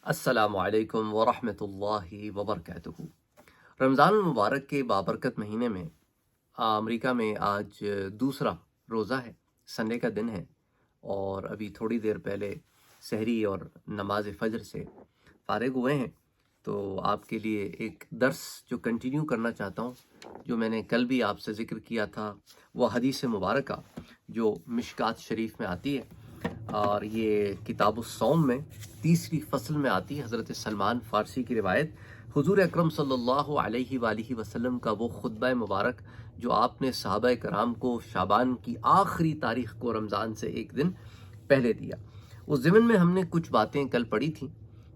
السلام علیکم ورحمۃ اللہ وبرکاتہ۔ رمضان المبارک کے بابرکت مہینے میں امریکہ میں آج دوسرا روزہ ہے، سنڈے کا دن ہے، اور ابھی تھوڑی دیر پہلے سحری اور نماز فجر سے فارغ ہوئے ہیں۔ تو آپ کے لیے ایک درس جو کنٹینیو کرنا چاہتا ہوں، جو میں نے کل بھی آپ سے ذکر کیا تھا، وہ حدیث مبارکہ جو مشکات شریف میں آتی ہے، اور یہ کتاب الصوم میں تیسری فصل میں آتی ہے۔ حضرت سلمان فارسی کی روایت، حضور اکرم صلی اللہ علیہ وآلہ وسلم کا وہ خطبہ مبارک جو آپ نے صحابہ کرام کو شعبان کی آخری تاریخ کو رمضان سے ایک دن پہلے دیا۔ اس ضمن میں ہم نے کچھ باتیں کل پڑھی تھیں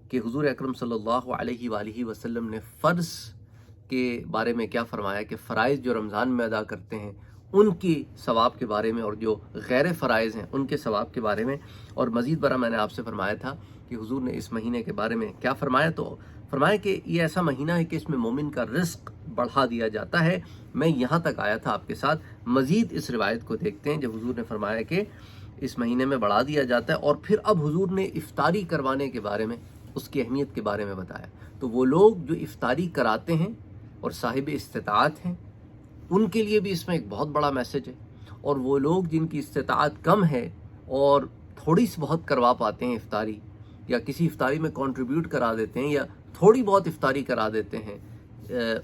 کہ حضور اکرم صلی اللہ علیہ وآلہ وسلم نے فرض کے بارے میں کیا فرمایا کہ فرائض جو رمضان میں ادا کرتے ہیں ان کی ثواب کے بارے میں، اور جو غیر فرائض ہیں ان کے ثواب کے بارے میں، اور مزید برآں میں نے آپ سے فرمایا تھا کہ حضور نے اس مہینے کے بارے میں کیا فرمایا۔ تو فرمایا کہ یہ ایسا مہینہ ہے کہ اس میں مومن کا رزق بڑھا دیا جاتا ہے۔ میں یہاں تک آیا تھا آپ کے ساتھ، مزید اس روایت کو دیکھتے ہیں جب حضور نے فرمایا کہ اس مہینے میں بڑھا دیا جاتا ہے، اور پھر اب حضور نے افطاری کروانے کے بارے میں، اس کی اہمیت کے بارے میں بتایا۔ تو وہ لوگ جو افطاری کراتے ہیں اور صاحب استطاعت ہیں، ان کے لیے بھی اس میں ایک بہت بڑا میسج ہے، اور وہ لوگ جن کی استطاعت کم ہے اور تھوڑی سی بہت کروا پاتے ہیں افطاری، یا کسی افطاری میں کنٹریبیوٹ کرا دیتے ہیں، یا تھوڑی بہت افطاری کرا دیتے ہیں،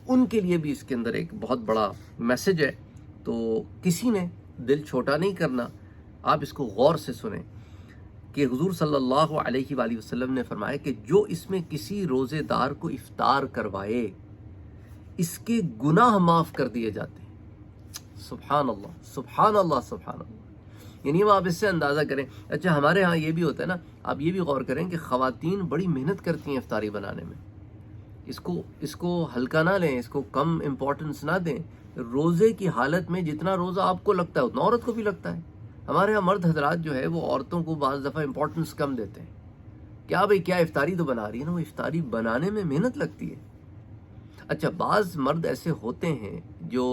ان کے لیے بھی اس کے اندر ایک بہت بڑا میسج ہے۔ تو کسی نے دل چھوٹا نہیں کرنا، آپ اس کو غور سے سنیں کہ حضور صلی اللہ علیہ وآلہ وسلم نے فرمایا کہ جو اس میں کسی روزے دار کو افطار کروائے، اس کے گناہ معاف کر دیے جاتے ہیں۔ سبحان اللہ، سبحان اللہ، سبحان اللہ۔ یعنی اب آپ اس سے اندازہ کریں۔ اچھا، ہمارے ہاں یہ بھی ہوتا ہے نا، آپ یہ بھی غور کریں کہ خواتین بڑی محنت کرتی ہیں افطاری بنانے میں۔ اس کو ہلکا نہ لیں، اس کو کم امپورٹنس نہ دیں۔ روزے کی حالت میں جتنا روزہ آپ کو لگتا ہے اتنا عورت کو بھی لگتا ہے۔ ہمارے ہاں مرد حضرات جو ہے وہ عورتوں کو بعض دفعہ امپورٹنس کم دیتے ہیں۔ کیا بھئی، کیا افطاری تو بنا رہی ہے نا، وہ افطاری بنانے میں محنت لگتی ہے۔ اچھا، بعض مرد ایسے ہوتے ہیں جو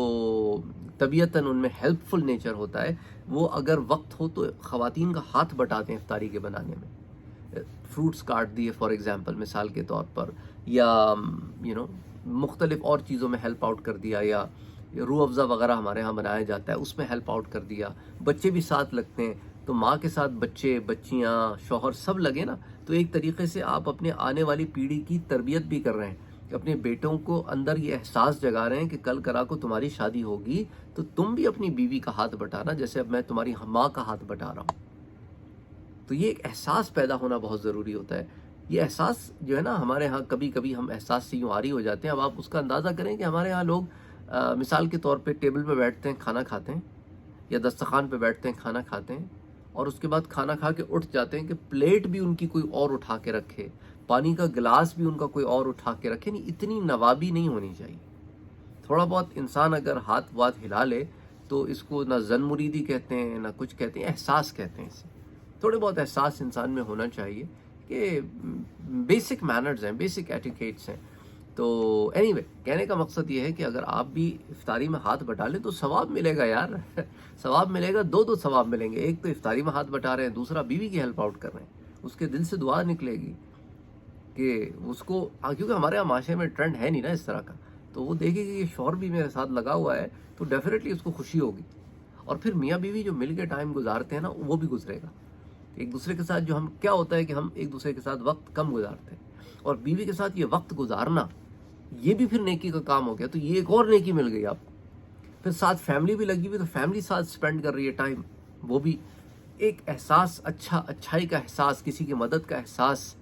طبیعتاً ان میں ہیلپ فل نیچر ہوتا ہے، وہ اگر وقت ہو تو خواتین کا ہاتھ بٹاتے ہیں افطاری کے بنانے میں۔ فروٹس کاٹ دیے فار ایگزامپل، مثال کے طور پر، یا مختلف اور چیزوں میں ہیلپ آؤٹ کر دیا، یا روح افزا وغیرہ ہمارے ہاں بنایا جاتا ہے اس میں ہیلپ آؤٹ کر دیا۔ بچے بھی ساتھ لگتے ہیں، تو ماں کے ساتھ بچے، بچیاں، شوہر سب لگے نا، تو ایک طریقے سے آپ اپنے آنے والی پیڑھی کی تربیت بھی کر رہے ہیں، کہ اپنے بیٹوں کو اندر یہ احساس جگا رہے ہیں کہ کل کرا کو تمہاری شادی ہوگی تو تم بھی اپنی بیوی کا ہاتھ بٹانا، جیسے اب میں تمہاری ماں کا ہاتھ بٹا رہا ہوں۔ تو یہ ایک احساس پیدا ہونا بہت ضروری ہوتا ہے۔ یہ احساس جو ہے نا، ہمارے ہاں کبھی کبھی ہم احساس سے یوں عاری ہو جاتے ہیں۔ اب آپ اس کا اندازہ کریں کہ ہمارے ہاں لوگ مثال کے طور پہ ٹیبل پہ بیٹھتے ہیں، کھانا کھاتے ہیں، یا دسترخوان پہ بیٹھتے ہیں، کھانا کھاتے ہیں، اور اس کے بعد کھانا کھا کے اٹھ جاتے ہیں کہ پلیٹ بھی ان کی کوئی اور اٹھا کے رکھے، پانی کا گلاس بھی ان کا کوئی اور اٹھا کے رکھے۔ نہیں، اتنی نوابی نہیں ہونی چاہیے۔ تھوڑا بہت انسان اگر ہاتھ واتھ ہلا لے تو اس کو نہ زن مریدی کہتے ہیں، نہ کچھ کہتے ہیں، احساس کہتے ہیں اسے۔ تھوڑے بہت احساس انسان میں ہونا چاہیے کہ بیسک مینرز ہیں، بیسک ایٹیکیٹس ہیں۔ تو اینی وے، کہنے کا مقصد یہ ہے کہ اگر آپ بھی افطاری میں ہاتھ بٹا لیں تو ثواب ملے گا یار۔ ثواب ملے گا، دو ثواب ملیں گے۔ ایک تو افطاری میں ہاتھ بٹا رہے ہیں، دوسرا بیوی کی ہیلپ آؤٹ کر رہے ہیں، اس کے دل سے دعا نکلے گی کہ اس کو، کیونکہ ہمارے یہاں معاشرے میں ٹرینڈ ہے نہیں نا اس طرح کا، تو وہ دیکھے گی کہ شوہر بھی میرے ساتھ لگا ہوا ہے تو ڈیفینیٹلی اس کو خوشی ہوگی۔ اور پھر میاں بیوی جو مل کے ٹائم گزارتے ہیں نا، وہ بھی گزرے گا۔ ایک دوسرے کے ساتھ جو ہم، کیا ہوتا ہے کہ ہم ایک دوسرے کے ساتھ وقت کم گزارتے ہیں، اور بیوی کے ساتھ یہ وقت گزارنا، یہ بھی پھر نیکی کا کام ہو گیا، تو یہ ایک اور نیکی مل گئی آپ کو۔ پھر ساتھ فیملی بھی لگی ہوئی، تو فیملی ساتھ سپینڈ کر رہی ہے ٹائم، وہ بھی ایک احساس، اچھائی کا احساس، کسی کی مدد کا احساس۔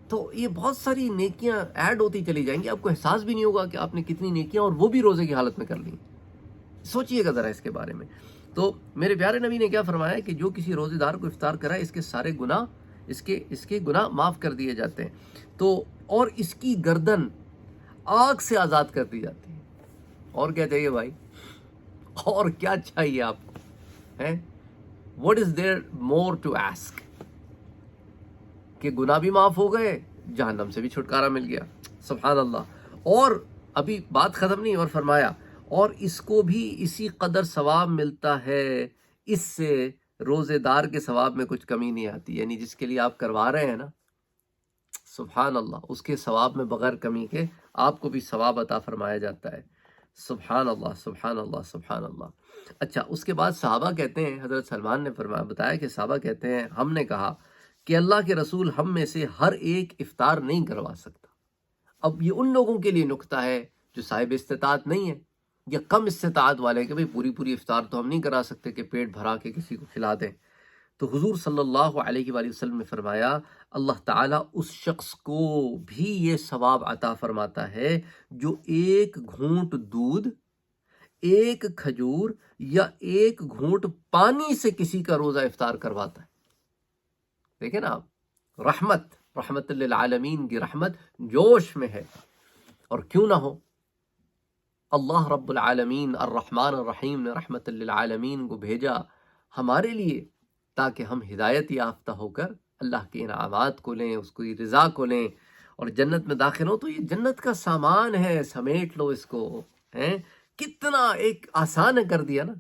تو یہ بہت ساری نیکیاں ایڈ ہوتی چلی جائیں گی، آپ کو احساس بھی نہیں ہوگا کہ آپ نے کتنی نیکیاں، اور وہ بھی روزے کی حالت میں کر لیں۔ سوچئے گا ذرا اس کے بارے میں۔ تو میرے پیارے نبی نے کیا فرمایا کہ جو کسی روزے دار کو افطار کرائے، اس کے سارے گناہ، اس کے گناہ معاف کر دیے جاتے ہیں، تو اور اس کی گردن آگ سے آزاد کر دی جاتی ہے۔ اور کیا چاہیے بھائی؟ اور کیا چاہیے آپ کو؟ What is there more to ask؟ کہ گناہ بھی معاف ہو گئے، جہنم سے بھی چھٹکارا مل گیا۔ سبحان اللہ۔ اور ابھی بات ختم نہیں، اور فرمایا اور اس کو بھی اسی قدر ثواب ملتا ہے، اس سے روزے دار کے ثواب میں کچھ کمی نہیں آتی، یعنی جس کے لیے آپ کروا رہے ہیں نا، سبحان اللہ، اس کے ثواب میں بغیر کمی کے آپ کو بھی ثواب عطا فرمایا جاتا ہے۔ سبحان اللہ، سبحان اللہ، سبحان اللہ۔ اچھا، اس کے بعد صحابہ کہتے ہیں، حضرت سلمان نے بتایا کہ صحابہ کہتے ہیں ہم نے کہا کہ اللہ کے رسول ہم میں سے ہر ایک افطار نہیں کروا سکتا۔ اب یہ ان لوگوں کے لیے نکتہ ہے جو صاحب استطاعت نہیں ہے یا کم استطاعت والے ہیں کہ بھئی پوری افطار تو ہم نہیں کرا سکتے کہ پیٹ بھرا کے کسی کو کھلا دیں۔ تو حضور صلی اللہ علیہ وآلہ وسلم نے فرمایا اللہ تعالیٰ اس شخص کو بھی یہ ثواب عطا فرماتا ہے جو ایک گھونٹ دودھ، ایک کھجور یا ایک گھونٹ پانی سے کسی کا روزہ افطار کرواتا ہے۔ دیکھیں نا آپ، رحمت للعالمین کی رحمت جوش میں ہے، اور کیوں نہ ہو، اللہ رب العالمین الرحمن الرحیم نے رحمت للعالمین کو بھیجا ہمارے لیے تاکہ ہم ہدایت یافتہ ہو کر اللہ کے انعامات کو لیں، اس کی رضا کو لیں اور جنت میں داخل ہوں۔ تو یہ جنت کا سامان ہے، سمیٹ لو اس کو، ہیں؟ کتنا ایک آسان کر دیا نا،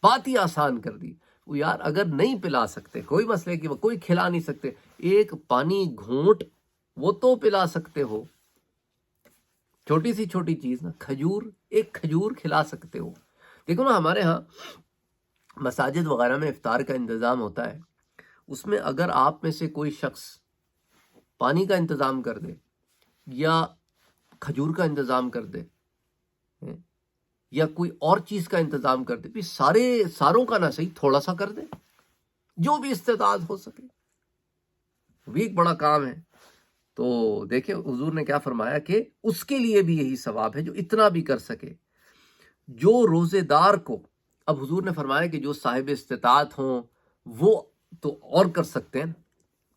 بات ہی آسان کر دی۔ وہ یار اگر نہیں پلا سکتے، کوئی مسئلہ کہ وہ کوئی کھلا نہیں سکتے، ایک پانی گھونٹ وہ تو پلا سکتے ہو، چھوٹی سی چھوٹی چیز نا، کھجور، ایک کھجور کھلا سکتے ہو۔ دیکھو نا ہمارے ہاں مساجد وغیرہ میں افطار کا انتظام ہوتا ہے، اس میں اگر آپ میں سے کوئی شخص پانی کا انتظام کر دے یا کھجور کا انتظام کر دے یا کوئی اور چیز کا انتظام کر دے، بھی ساروں کا نہ صحیح تھوڑا سا کر دے، جو بھی استطاعت ہو سکے، وہ بھی ایک بڑا کام ہے۔ تو دیکھیں حضور نے کیا فرمایا کہ اس کے لیے بھی یہی ثواب ہے جو اتنا بھی کر سکے۔ جو روزے دار کو، اب حضور نے فرمایا کہ جو صاحب استطاعت ہوں وہ تو اور کر سکتے ہیں،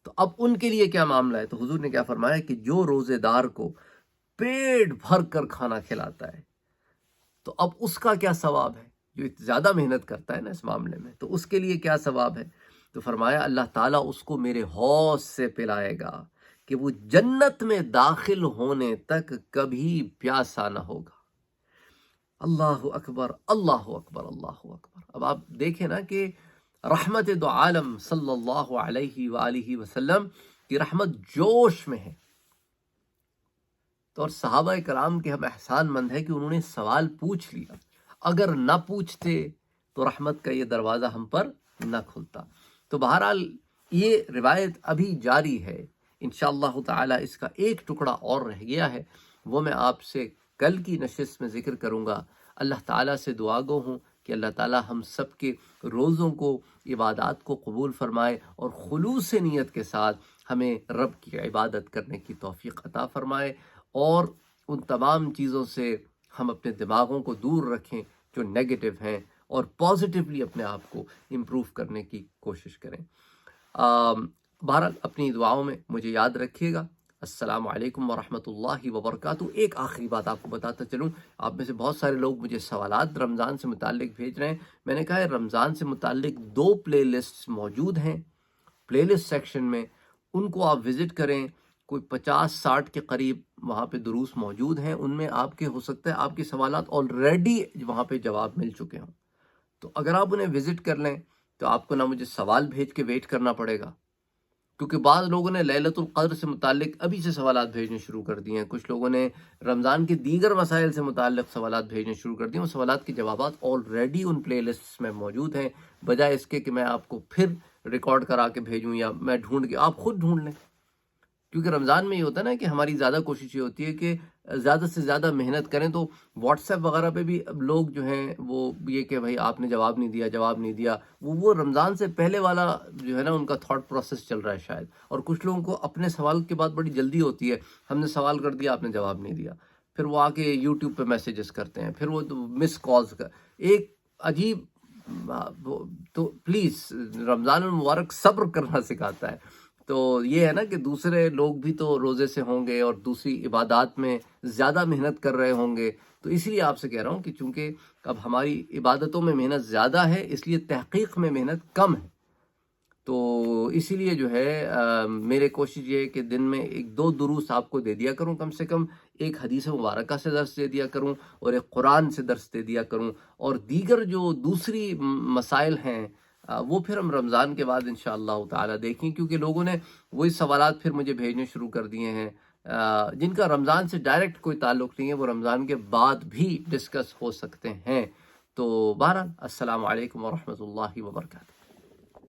تو اب ان کے لیے کیا معاملہ ہے؟ تو حضور نے کیا فرمایا کہ جو روزے دار کو پیٹ بھر کر کھانا کھلاتا ہے، تو اب اس کا کیا ثواب ہے؟ جو زیادہ محنت کرتا ہے نا اس معاملے میں، تو اس کے لیے کیا ثواب ہے؟ تو فرمایا اللہ تعالیٰ اس کو میرے حوض سے پلائے گا کہ وہ جنت میں داخل ہونے تک کبھی پیاسا نہ ہوگا۔ اللہ اکبر، اللہ اکبر، اللہ اکبر۔ اب آپ دیکھیں نا کہ رحمت دو عالم صلی اللہ علیہ وآلہ وسلم کی رحمت جوش میں ہے، تو اور صحابہ کرام کے ہم احسان مند ہے کہ انہوں نے سوال پوچھ لیا، اگر نہ پوچھتے تو رحمت کا یہ دروازہ ہم پر نہ کھلتا۔ تو بہرحال یہ روایت ابھی جاری ہے، انشاءاللہ تعالی اس کا ایک ٹکڑا اور رہ گیا ہے، وہ میں آپ سے کل کی نشست میں ذکر کروں گا۔ اللہ تعالیٰ سے دعا گو ہوں کہ اللہ تعالیٰ ہم سب کے روزوں کو، عبادات کو قبول فرمائے اور خلوص نیت کے ساتھ ہمیں رب کی عبادت کرنے کی توفیق عطا فرمائے، اور ان تمام چیزوں سے ہم اپنے دماغوں کو دور رکھیں جو نیگیٹو ہیں، اور پازیٹیولی اپنے آپ کو امپروو کرنے کی کوشش کریں۔ بہرحال اپنی دعاؤں میں مجھے یاد رکھیے گا۔ السلام علیکم ورحمۃ اللہ وبرکاتہ۔ ایک آخری بات آپ کو بتاتا چلوں، آپ میں سے بہت سارے لوگ مجھے سوالات رمضان سے متعلق بھیج رہے ہیں۔ میں نے کہا ہے رمضان سے متعلق 2 پلے لسٹ موجود ہیں پلے لسٹ سیکشن میں، ان کو آپ وزٹ کریں، کوئی 50-60 کے قریب وہاں پہ دروس موجود ہیں، ان میں آپ کے ہو سکتا ہے آپ کے سوالات آلریڈی وہاں پہ جواب مل چکے ہوں، تو اگر آپ انہیں وزٹ کر لیں تو آپ کو نہ مجھے سوال بھیج کے ویٹ کرنا پڑے گا، کیونکہ بعض لوگوں نے لیلۃ القدر سے متعلق ابھی سے سوالات بھیجنے شروع کر دیے ہیں، کچھ لوگوں نے رمضان کے دیگر مسائل سے متعلق سوالات بھیجنے شروع کر دیے ہیں۔ وہ سوالات کے جوابات آلریڈی ان پلے لسٹس میں موجود ہیں، بجائے اس کے کہ میں آپ کو پھر ریکارڈ کرا کے بھیجوں یا میں ڈھونڈ کے، آپ خود ڈھونڈ لیں، کیونکہ رمضان میں یہ ہوتا ہے نا کہ ہماری زیادہ کوشش یہ ہوتی ہے کہ زیادہ سے زیادہ محنت کریں، تو واٹس ایپ وغیرہ پہ بھی اب لوگ جو ہیں وہ یہ کہ بھائی آپ نے جواب نہیں دیا، وہ رمضان سے پہلے والا جو ہے نا ان کا تھاٹ پروسیس چل رہا ہے شاید، اور کچھ لوگوں کو اپنے سوال کے بعد بڑی جلدی ہوتی ہے، ہم نے سوال کر دیا آپ نے جواب نہیں دیا، پھر وہ آ کے یوٹیوب پہ میسیجز کرتے ہیں، پھر وہ مس کالز کا ایک عجیب، تو پلیز رمضان المبارک صبر کرنا سکھاتا ہے۔ تو یہ ہے نا کہ دوسرے لوگ بھی تو روزے سے ہوں گے اور دوسری عبادات میں زیادہ محنت کر رہے ہوں گے، تو اس لیے آپ سے کہہ رہا ہوں کہ چونکہ اب ہماری عبادتوں میں محنت زیادہ ہے، اس لیے تحقیق میں محنت کم ہے، تو اسی لیے جو ہے میرے کوشش یہ ہے کہ دن میں 1-2 دروس آپ کو دے دیا کروں، کم سے کم ایک حدیث مبارکہ سے درس دے دیا کروں اور ایک قرآن سے درس دے دیا کروں، اور دیگر جو دوسری مسائل ہیں وہ پھر ہم رمضان کے بعد انشاءاللہ تعالی دیکھیں، کیونکہ لوگوں نے وہی سوالات پھر مجھے بھیجنے شروع کر دیے ہیں جن کا رمضان سے ڈائریکٹ کوئی تعلق نہیں ہے، وہ رمضان کے بعد بھی ڈسکس ہو سکتے ہیں۔ تو بہرحال السلام علیکم ورحمۃ اللہ وبرکاتہ۔